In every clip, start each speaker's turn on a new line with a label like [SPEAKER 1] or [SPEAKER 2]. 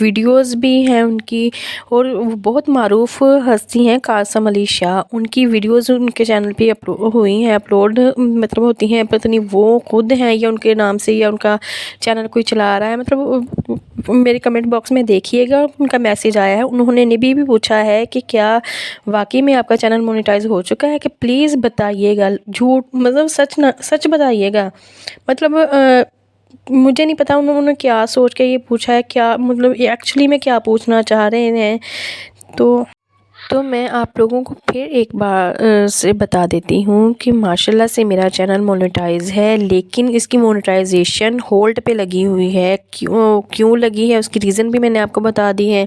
[SPEAKER 1] Videos بھی ہیں ان کی، اور وہ بہت معروف ہستی ہیں قاسم علی شاہ، ان کی ویڈیوز ان کے چینل پہ ہوئی ہیں اپلوڈ، مطلب ہوتی ہیں، پتہ نہیں وہ خود ہیں یا ان کے نام سے یا ان کا چینل کوئی چلا رہا ہے، مطلب میرے کمنٹ باکس میں دیکھیے گا ان کا میسیج آیا ہے، انہوں نے بھی پوچھا ہے کہ کیا واقعی میں آپ کا چینل مونیٹائز ہو چکا ہے، کہ پلیز بتائیے گا، جھوٹ مطلب سچ بتائیے گا، مطلب مجھے نہیں پتا انہوں نے کیا سوچ کے یہ پوچھا ہے، کیا مطلب ایکچولی میں کیا پوچھنا چاہ رہے ہیں، تو میں آپ لوگوں کو پھر ایک بار سے بتا دیتی ہوں کہ ماشاءاللہ سے میرا چینل مونیٹائز ہے، لیکن اس کی مونیٹائزیشن ہولڈ پہ لگی ہوئی ہے۔ کیوں لگی ہے اس کی ریزن بھی میں نے آپ کو بتا دی ہے۔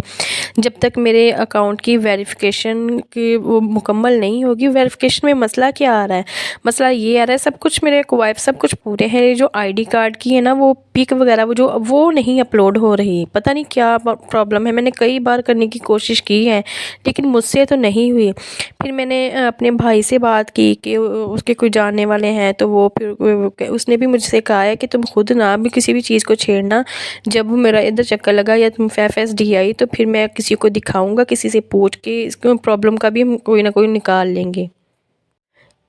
[SPEAKER 1] جب تک میرے اکاؤنٹ کی ویریفیکیشن کی وہ مکمل نہیں ہوگی، ویریفیکیشن میں مسئلہ کیا آ رہا ہے؟ مسئلہ یہ آ رہا ہے، سب کچھ میرے کوائف سب کچھ پورے ہیں، جو آئی ڈی کارڈ کی ہے نا وہ پک وغیرہ وہ نہیں اپلوڈ ہو رہی، پتہ نہیں کیا پرابلم ہے، میں نے کئی بار کرنے کی کوشش کی ہے لیکن مجھ سے تو نہیں ہوئی۔ پھر میں نے اپنے بھائی سے بات کی کہ اس کے کوئی جاننے والے ہیں، تو وہ پھر اس نے بھی مجھ سے کہا ہے کہ تم خود نہ بھی کسی بھی چیز کو چھیڑنا، جب میرا ادھر چکر لگا یا تم FSD آئی تو پھر میں کسی کو دکھاؤں گا، کسی سے پوچھ کے اس پرابلم کا بھی ہم کوئی نہ کوئی نکال لیں گے۔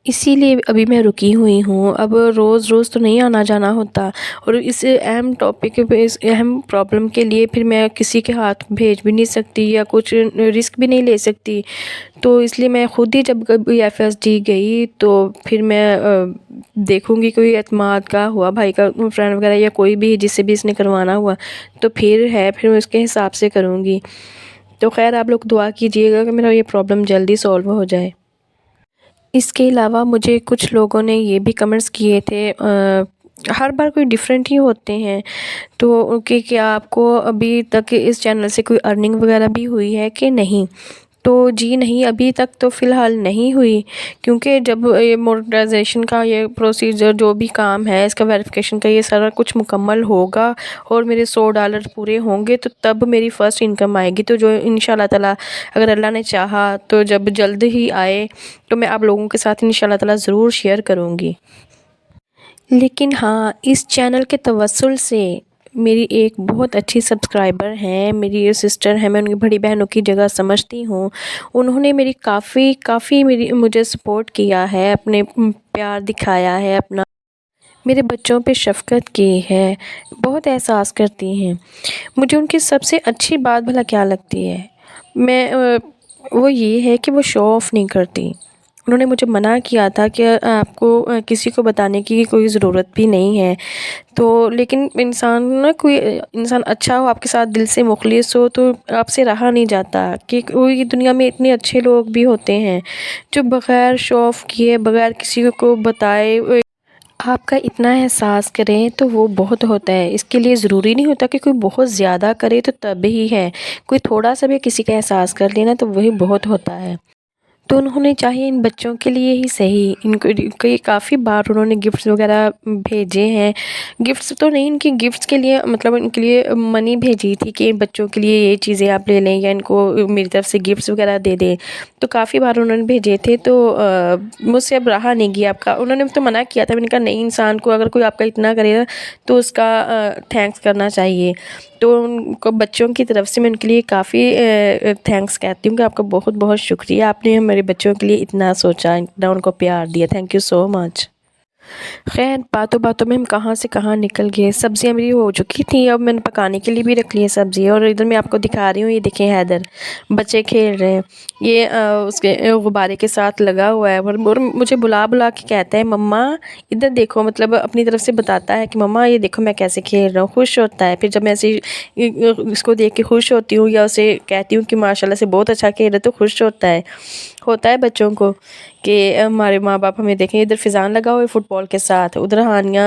[SPEAKER 1] اسی لیے ابھی میں رکی ہوئی ہوں، اب روز روز تو نہیں آنا جانا ہوتا، اور اس اہم ٹاپک پہ، اس اہم پرابلم کے لیے پھر میں کسی کے ہاتھ بھیج بھی نہیں سکتی یا کچھ رسک بھی نہیں لے سکتی، تو اس لیے میں خود ہی جب کبھی FSD گئی تو پھر میں دیکھوں گی کوئی اعتماد کا ہوا، بھائی کا فرینڈ وغیرہ یا کوئی بھی جس سے بھی اس نے کروانا ہوا تو پھر میں اس کے حساب سے کروں گی۔ تو خیر آپ لوگ دعا کیجیے گا کہ میرا یہ پرابلم جلدی سولو ہو جائے۔ اس کے علاوہ مجھے کچھ لوگوں نے یہ بھی کمنٹس کیے تھے، ہر بار کوئی ڈیفرنٹ ہی ہوتے ہیں، تو کہ کیا آپ کو ابھی تک اس چینل سے کوئی ارننگ وغیرہ بھی ہوئی ہے کہ نہیں؟ تو جی نہیں، ابھی تک تو فی الحال نہیں ہوئی، کیونکہ جب یہ مونیٹائزیشن کا یہ پروسیجر جو بھی کام ہے، اس کا ویریفیکیشن کا یہ سارا کچھ مکمل ہوگا اور میرے $100 پورے ہوں گے تو تب میری فرسٹ انکم آئے گی، تو جو انشاءاللہ تعالیٰ اگر اللہ نے چاہا تو جب جلد ہی آئے تو میں آپ لوگوں کے ساتھ انشاءاللہ تعالیٰ ضرور شیئر کروں گی۔ لیکن ہاں، اس چینل کے توسل سے میری ایک بہت اچھی سبسکرائبر ہیں، میری سسٹر ہیں، میں ان کی بڑی بہنوں کی جگہ سمجھتی ہوں، انہوں نے میری کافی مجھے سپورٹ کیا ہے، اپنے پیار دکھایا ہے، اپنا میرے بچوں پہ شفقت کی ہے، بہت احساس کرتی ہیں۔ مجھے ان کی سب سے اچھی بات بھلا کیا لگتی ہے، وہ یہ ہے کہ وہ شو آف نہیں کرتی۔ انہوں نے مجھے منع کیا تھا کہ آپ کو کسی کو بتانے کی کوئی ضرورت بھی نہیں ہے، تو لیکن کوئی انسان اچھا ہو، آپ کے ساتھ دل سے مخلص ہو تو آپ سے رہا نہیں جاتا، کہ کوئی دنیا میں اتنے اچھے لوگ بھی ہوتے ہیں جو بغیر شو آف کیے، بغیر کسی کو بتائے آپ کا اتنا احساس کریں تو وہ بہت ہوتا ہے۔ اس کے لیے ضروری نہیں ہوتا کہ کوئی بہت زیادہ کرے تو تب ہی ہے، کوئی تھوڑا سا بھی کسی کا احساس کر لینا تو وہی بہت ہوتا ہے۔ تو انہوں نے چاہے ان بچوں کے لیے ہی صحیح، ان کو کافی بار انہوں نے گفٹس وغیرہ بھیجے ہیں، گفٹس تو نہیں، ان کی گفٹس کے لیے مطلب ان کے لیے منی بھیجی تھی کہ بچوں کے لیے یہ چیزیں آپ لے لیں یا ان کو میری طرف سے گفٹس وغیرہ دے دیں، تو کافی بار انہوں نے بھیجے تھے، تو مجھ سے اب رہا نہیں گیا آپ کا، انہوں نے تو منع کیا تھا، میں نے کہا نہیں، انسان کو اگر کوئی آپ کا اتنا کرے گا تو اس کا تھینکس کرنا چاہیے، تو ان کو بچوں کی طرف سے میں ان کے لیے کافی تھینکس کہتی ہوں کہ آپ کا بہت بہت شکریہ، آپ نے میرے بچوں کے لیے اتنا سوچا، اتنا ان کو پیار دیا، تھینک یو سو مچ۔ خیر باتوں باتوں میں ہم کہاں سے کہاں نکل گئے، سبزیاں میری ہو چکی تھیں، اب میں نے پکانے کے لیے بھی رکھ لی ہے سبزی، اور ادھر میں آپ کو دکھا رہی ہوں، یہ دیکھیں حیدر بچے کھیل رہے ہیں، یہ اس کے غبارے کے ساتھ لگا ہوا ہے، اور مجھے بلا کے کہتا ہے مما ادھر دیکھو، مطلب اپنی طرف سے بتاتا ہے کہ مما یہ دیکھو میں کیسے کھیل رہا ہوں، خوش ہوتا ہے۔ پھر جب میں ایسے اس کو دیکھ کے خوش ہوتی ہوں یا اسے کہتی ہوں کہ ماشاءاللہ سے بہت اچھا کھیل رہا ہے تو خوش ہوتا ہے بچوں کو کہ ہمارے ماں باپ ہمیں دیکھیں۔ ادھر فضان لگا ہوا ہے فٹ بال کے ساتھ، ادھر ہانیہ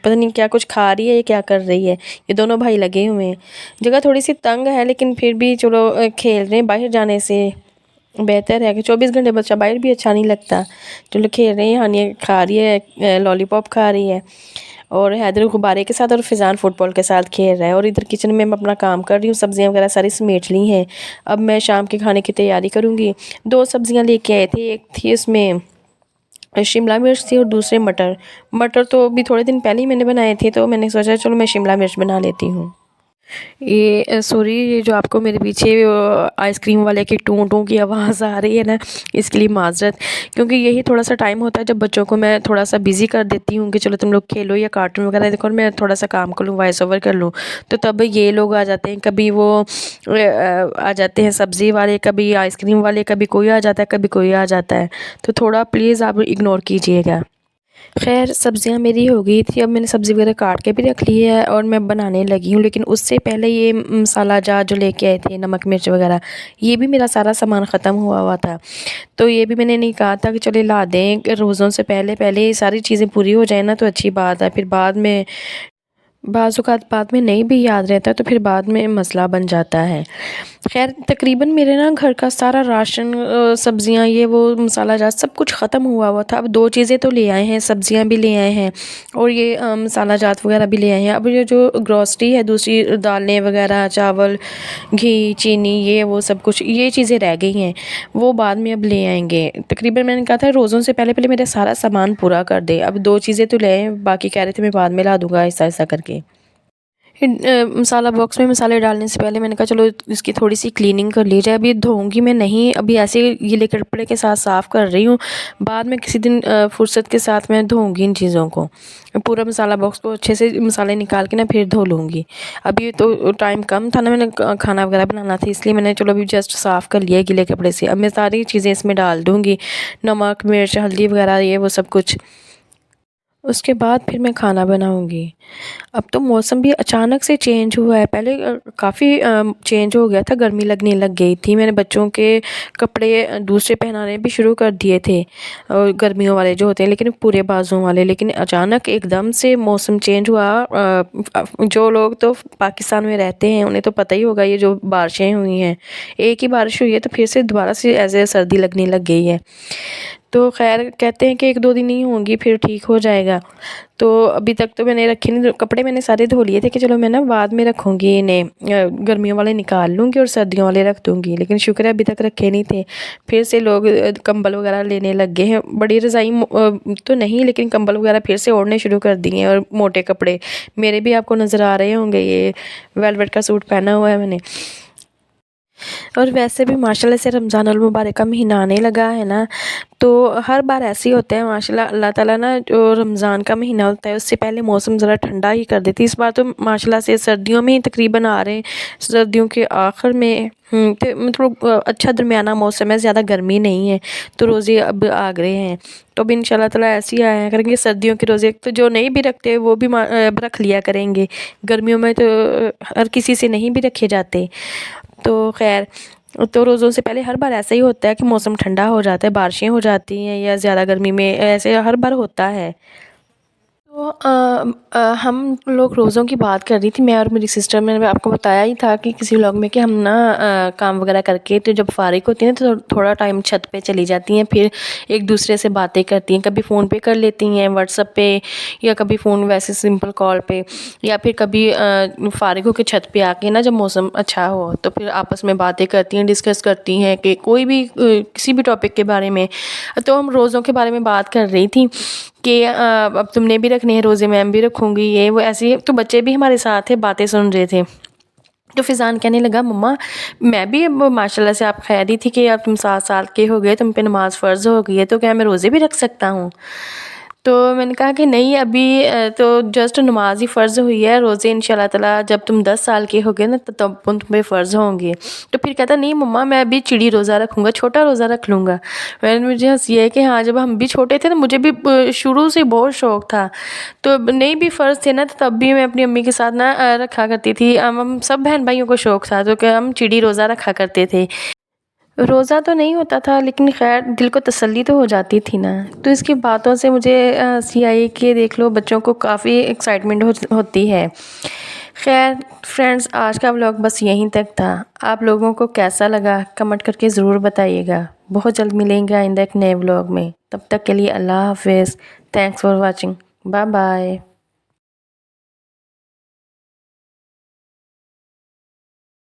[SPEAKER 1] پتہ نہیں کیا کچھ کھا رہی ہے، یہ کیا کر رہی ہے، یہ دونوں بھائی لگے ہوئے ہیں۔ جگہ تھوڑی سی تنگ ہے لیکن پھر بھی چلو کھیل رہے ہیں، باہر جانے سے بہتر ہے کہ 24 گھنٹے بچہ باہر بھی اچھا نہیں لگتا، چلو کھیل رہے ہیں، ہانیہ کھا رہی ہے، لالی پاپ کھا رہی ہے، اور حیدر غبارے کے ساتھ اور فضان فٹ بال کے ساتھ کھیل رہا ہے، اور ادھر کچن میں اپنا کام کر رہی ہوں، سبزیاں وغیرہ ساری سمیٹ لی ہیں، اب میں شام کے کھانے کی تیاری کروں گی۔ 2 سبزیاں لے کے آئے تھے، ایک تھی اس میں شملہ مرچ تھی اور دوسرے مٹر تو ابھی تھوڑے دن پہلے ہی میں نے بنائے تھے، تو میں نے سوچا چلو میں شملہ مرچ بنا لیتی ہوں۔ یہ سوری، یہ جو آپ کو میرے پیچھے آئس کریم والے کی ٹوں ٹوں کی آواز آ رہی ہے نا، اس کے لیے معذرت، کیونکہ یہی تھوڑا سا ٹائم ہوتا ہے جب بچوں کو میں تھوڑا سا بزی کر دیتی ہوں کہ چلو تم لوگ کھیلو یا کارٹون وغیرہ دیکھو اور میں تھوڑا سا کام کر لوں، وائس اوور کر لوں، تو تب یہ لوگ آ جاتے ہیں، کبھی وہ آ جاتے ہیں سبزی والے، کبھی آئس کریم والے، کبھی کوئی آ جاتا ہے، کبھی کوئی آ جاتا ہے، تو تھوڑا پلیز آپ اگنور کیجیے گا۔ خیر سبزیاں میری ہو گئی تھی، اب میں نے سبزی وغیرہ کاٹ کے بھی رکھ لی ہے اور میں بنانے لگی ہوں، لیکن اس سے پہلے یہ مسالہ جات جو لے کے آئے تھے، نمک مرچ وغیرہ، یہ بھی میرا سارا سامان ختم ہوا تھا، تو یہ بھی میں نے نہیں کہا تھا کہ چلے لا دیں، کہ روزوں سے پہلے یہ ساری چیزیں پوری ہو جائیں نا تو اچھی بات ہے، پھر بعد میں بعض اوقات بعد میں نہیں بھی یاد رہتا تو پھر بعد میں مسئلہ بن جاتا ہے۔ خیر تقریباً میرے نا گھر کا سارا راشن، سبزیاں، یہ وہ مسالہ جات سب کچھ ختم ہوا تھا، اب 2 چیزیں تو لے آئے ہیں، سبزیاں بھی لے آئے ہیں اور یہ مسالہ جات وغیرہ بھی لے آئے ہیں، اب یہ جو گروسری ہے دوسری، دالیں وغیرہ، چاول، گھی، چینی، یہ وہ سب کچھ، یہ چیزیں رہ گئی ہیں، وہ بعد میں اب لے آئیں گے۔ تقریباً میں نے کہا تھا روزوں سے پہلے میرا سارا سامان پورا کر دے، اب 2 چیزیں تو لے آئیں، باقی کہہ رہے تھے میں بعد میں لا دوں گا ایسا ایسا کر کے۔ مسالہ باکس میں مسالے ڈالنے سے پہلے میں نے کہا چلو اس کی تھوڑی سی کلیننگ کر لی جائے، ابھی دھوؤں گی میں نہیں، ابھی ایسے گیلے کپڑے کے ساتھ صاف کر رہی ہوں، بعد میں کسی دن فرصت کے ساتھ میں دھوؤں گی ان چیزوں کو، پورا مسالہ باکس کو اچھے سے مسالے نکال کے نا پھر دھو لوں گی۔ ابھی تو ٹائم کم تھا نا، میں نے کھانا وغیرہ بنانا تھا، اس لیے میں نے چلو ابھی جسٹ صاف کر لیا گیلے کپڑے سے، اب میں ساری چیزیں اس میں ڈال دوں گی، نمک مرچ ہلدی وغیرہ یہ وہ سب کچھ، اس کے بعد پھر میں کھانا بناؤں گی۔ اب تو موسم بھی اچانک سے چینج ہوا ہے، پہلے کافی چینج ہو گیا تھا، گرمی لگنے لگ گئی تھی، میں نے بچوں کے کپڑے دوسرے پہنانے بھی شروع کر دیے تھے، گرمیوں والے جو ہوتے ہیں لیکن پورے بازوں والے، لیکن اچانک ایک دم سے موسم چینج ہوا، جو لوگ تو پاکستان میں رہتے ہیں انہیں تو پتہ ہی ہوگا، یہ جو بارشیں ہوئی ہیں، ایک ہی بارش ہوئی ہے تو پھر سے دوبارہ سے ایسے سردی لگنے لگ گئی ہے، تو خیر کہتے ہیں کہ 1-2 دن ہی ہوں گی پھر ٹھیک ہو جائے گا، تو ابھی تک تو میں نے رکھے نہیں، کپڑے میں نے سارے دھو لیے تھے کہ چلو میں نا بعد میں رکھوں گی انہیں، گرمیوں والے نکال لوں گی اور سردیوں والے رکھ دوں گی، لیکن شکر ہے ابھی تک رکھے نہیں تھے، پھر سے لوگ کمبل وغیرہ لینے لگ گئے ہیں، بڑی رضائی تو نہیں لیکن کمبل وغیرہ پھر سے اوڑھنے شروع کر دیے ہیں، اور موٹے کپڑے میرے بھی آپ کو نظر آ رہے ہوں گے، یہ ویلویٹ کا سوٹ پہنا ہوا ہے میں نے۔ اور ویسے بھی ماشاءاللہ سے رمضان المبارک کا مہینہ آنے لگا ہے نا، تو ہر بار ایسے ہی ہوتا ہے ماشاءاللہ، اللہ تعالیٰ نا جو رمضان کا مہینہ ہوتا ہے اس سے پہلے موسم ذرا ٹھنڈا ہی کر دیتی، اس بار تو ماشاءاللہ سے سردیوں میں ہی تقریباً آ رہے ہیں، سردیوں کے آخر میں، تھوڑا اچھا درمیانہ موسم ہے، زیادہ گرمی نہیں ہے، تو روزے اب آ گئے ہیں، تو اب انشاءاللہ تعالیٰ ایسے ہی آیا کریں گے سردیوں کے روزے، تو جو نہیں بھی رکھتے وہ بھی رکھ لیا کریں گے، گرمیوں میں تو ہر کسی سے نہیں بھی رکھے جاتے، تو خیر تو روزوں سے پہلے ہر بار ایسا ہی ہوتا ہے کہ موسم ٹھنڈا ہو جاتا ہے، بارشیں ہو جاتی ہیں یا زیادہ گرمی میں، ایسے ہر بار ہوتا ہے۔ تو ہم لوگ روزوں کی بات کر رہی تھی میں اور میری سسٹر، میں نے آپ کو بتایا ہی تھا کہ کسی ولاگ میں کہ ہم نا کام وغیرہ کر کے تو جب فارغ ہوتی ہیں تو تھوڑا ٹائم چھت پہ چلی جاتی ہیں، پھر ایک دوسرے سے باتیں کرتی ہیں، کبھی فون پہ کر لیتی ہیں، واٹس ایپ پہ، یا کبھی فون ویسے سمپل کال پہ، یا پھر کبھی فارغ ہو کے چھت پہ آ کے نا جب موسم اچھا ہو تو پھر آپس میں باتیں کرتی ہیں، ڈسکس کرتی ہیں کہ کوئی بھی کسی بھی ٹاپک کے بارے میں، تو ہم روزوں کے بارے میں بات کر رہی تھی کہ اب تم نے بھی رکھنے ہیں روزے، میں بھی رکھوں گی، یہ وہ ایسے، تو بچے بھی ہمارے ساتھ تھے، باتیں سن رہے تھے، تو فضان کہنے لگا مما میں بھی اب ماشاءاللہ سے، آپ خیر ہی تھی کہ اب تم 7 سال کے ہو گئے، تم پہ نماز فرض ہو گئی ہے، تو کیا میں روزے بھی رکھ سکتا ہوں؟ تو میں نے کہا کہ نہیں، ابھی تو جسٹ نماز ہی فرض ہوئی ہے، روزے انشاءاللہ تعالیٰ جب تم 10 سال کے ہو گئے نا تب تم پہ فرض ہوں گے۔ تو پھر کہتا نہیں مما میں ابھی چڑی روزہ رکھوں گا، چھوٹا روزہ رکھ لوں گا۔ مجھے ہنسی ہے کہ ہاں جب ہم بھی چھوٹے تھے نا، مجھے بھی شروع سے بہت شوق تھا، تو نہیں بھی فرض تھے نا تب بھی میں اپنی امی کے ساتھ نا رکھا کرتی تھی، ہم سب بہن بھائیوں کو شوق تھا تو کہ ہم چڑی روزہ رکھا کرتے تھے، روزہ تو نہیں ہوتا تھا لیکن خیر دل کو تسلی تو ہو جاتی تھی نا۔ تو اس کی باتوں سے مجھے ہنسی آئی کہ دیکھ لو بچوں کو کافی ایکسائٹمنٹ ہوتی ہے۔ خیر فرینڈز، آج کا ولاگ بس یہیں تک تھا، آپ لوگوں کو کیسا لگا کمنٹ کر کے ضرور بتائیے گا، بہت جلد ملیں گے آئندہ ایک نئے ولاگ میں، تب تک کے لیے اللہ حافظ، thanks for watching, bye bye.